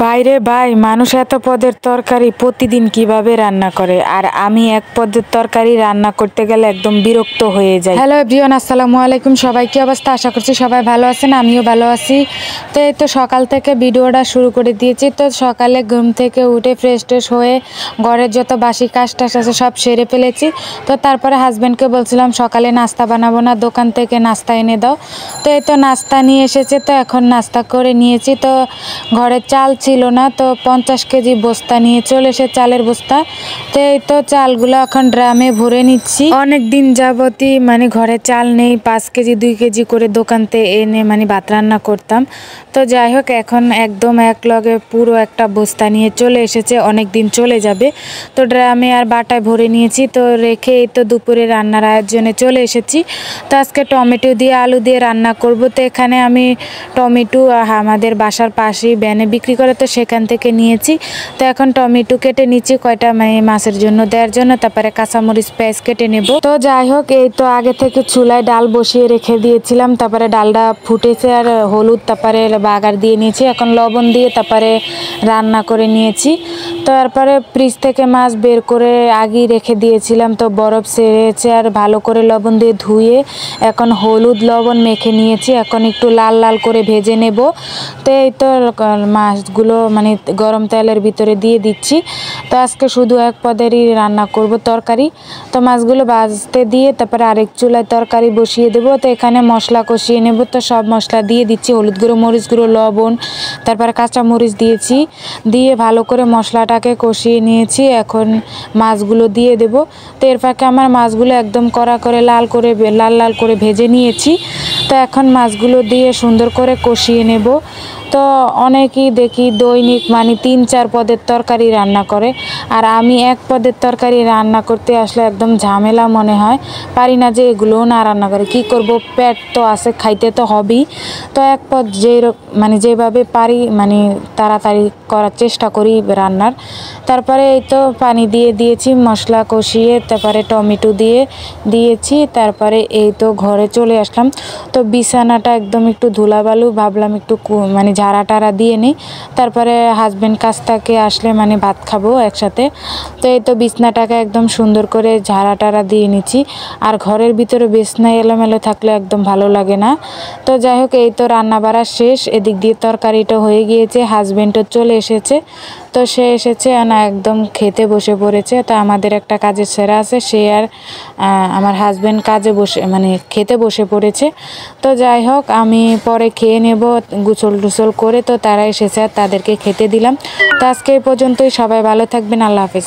বাইরে ভাই, মানুষ এত পদের তরকারি প্রতিদিন কিভাবে রান্না করে, আর আমি এক পদের তরকারি রান্না করতে গেলে একদম বিরক্ত হয়ে যাই। হ্যালো এভরিওয়ান, আসসালামু আলাইকুম। সবাই কি অবস্থা? আশা করছি সবাই ভালো আছেন, আমিও ভালো আছি। তো এই তো সকাল থেকে ভিডিওটা শুরু করে দিয়েছি। তো সকালে ঘুম থেকে উঠে ফ্রেশ ট্রেশ হয়ে ঘরের যত বাসি কাজ টাজ আছে সব সেরে ফেলেছি। তো তারপরে হাজব্যান্ডকে বলছিলাম সকালে নাস্তা বানাবো না, দোকান থেকে নাস্তা এনে দাও। তো এই তো নাস্তা নিয়ে এসেছে, তো এখন নাস্তা করে নিয়েছি। তো ঘরে চাল ছিল না, তো 50 কেজি বস্তা নিয়ে চলে এসে চালের বস্তা। তো এই তো চালগুলো এখন ড্রামে ভরে নিচ্ছি। অনেক দিন যাবতই মানে ঘরে চাল নেই, 5 কেজি 2 কেজি করে দোকানতে এনে মানে ভাত রান্না করতাম। তো যাই হোক, এখন একদম এক লগে পুরো একটা বস্তা নিয়ে চলে এসেছে, অনেক দিন চলে যাবে। তো ড্রামে আর বাটায় ভরে নিয়েছি, তো রেখে এই তো দুপুরে রান্নার আয়োজনে চলে এসেছি। তো আজকে টমেটো দিয়ে আলু দিয়ে রান্না করব। তো এখানে আমি টমেটো আমাদের বাসার পাশেই ব্যানে বিক্রি করে, তো সেখান থেকে নিয়েছি। তো এখন টমেটো কেটে নিচ্ছি কয়টা মানে মাছের জন্য দেওয়ার জন্য, তারপরে কাঁচামরিচ পেঁয়াজ কেটে নেব। তো যাই হোক, এই তো আগে থেকে চুলায় ডাল বসিয়ে রেখে দিয়েছিলাম, তারপরে ডালটা ফুটেছে আর হলুদ তারপরে বাগার দিয়ে নিয়েছি, এখন লবণ দিয়ে তারপরে রান্না করে নিয়েছি। তারপরে ফ্রিজ থেকে মাছ বের করে আগেই রেখে দিয়েছিলাম, তো বরফ সেরেছে আর ভালো করে লবণ দিয়ে ধুয়ে এখন হলুদ লবণ মেখে নিয়েছি। এখন একটু লাল লাল করে ভেজে নেব। তো এই তো মাছগুলো মানে গরম তেলের ভিতরে দিয়ে দিচ্ছি। তো আজকে শুধু এক পদেরই রান্না করব তরকারি। তো মাছগুলো ভাজতে দিয়ে তারপরে আরেক চুলায় তরকারি বসিয়ে দেব। তো এখানে মশলা কষিয়ে নেব। তো সব মশলা দিয়ে দিচ্ছি, হলুদ গুঁড়ো, মরিচ গুঁড়ো, লবণ, তারপরে কাঁচা মরিচ দিয়েছি, দিয়ে ভালো করে মশলাটাকে কষিয়ে নিয়েছি। এখন মাছগুলো দিয়ে দেব। তো এর ফাঁকে আমার মাছগুলো একদম কড়া করে লাল লাল করে ভেজে নিয়েছি। তো এখন মাছগুলো দিয়ে সুন্দর করে কষিয়ে নেব। তো অনেকেই দেখি দৈনিক মানে 3-4 পদের তরকারি রান্না করে, আর আমি এক পদের তরকারি রান্না করতে আসলে একদম ঝামেলা মনে হয়, পারি না যে এগুলোও না রান্না করে। কি করব, পেট তো আছে, খাইতে তো হবেই। তো এক পদ মানে যেভাবে পারি মানে তাড়াতাড়ি করার চেষ্টা করি রান্নার। তারপরে এই তো পানি দিয়ে দিয়েছি, মশলা কষিয়ে তারপরে টমেটো দিয়েছি। তারপরে এই তো ঘরে চলে আসলাম। তো বিছানাটা একদম একটু ধুলাবালু, ভাবলাম একটু মানে ঝাড়া টাড়া দিয়ে নিই। তারপরে হাজব্যান্ড কাছ থেকে আসলে মানে ভাত খাবো একসাথে। তো এই তো বিছনাটাকে একদম সুন্দর করে ঝাড়া টাড়া দিয়ে নিচ্ছি। আর ঘরের ভিতরে বিছনা এলোমেলো থাকলে একদম ভালো লাগে না। তো যাই হোক, এই তো রান্না বাড়া শেষ, এদিক দিয়ে তরকারিটা হয়ে গিয়েছে, হাজব্যান্ডও চলে এসেছে। তো সে এসেছে না একদম খেতে বসে পড়েছে। তো আমাদের একটা কাজের ছেড়া আছে, সে আর আমার হাজব্যান্ড কাজে বসে মানে খেতে বসে পড়েছে। তো যাই হোক, আমি পরে খেয়ে নেব গোসল টোসল করে। তো তারা এসেছে আর তাদেরকে খেতে দিলাম। তো আজকে এই পর্যন্তই, সবাই ভালো থাকবেন, আল্লাহ হাফেজ।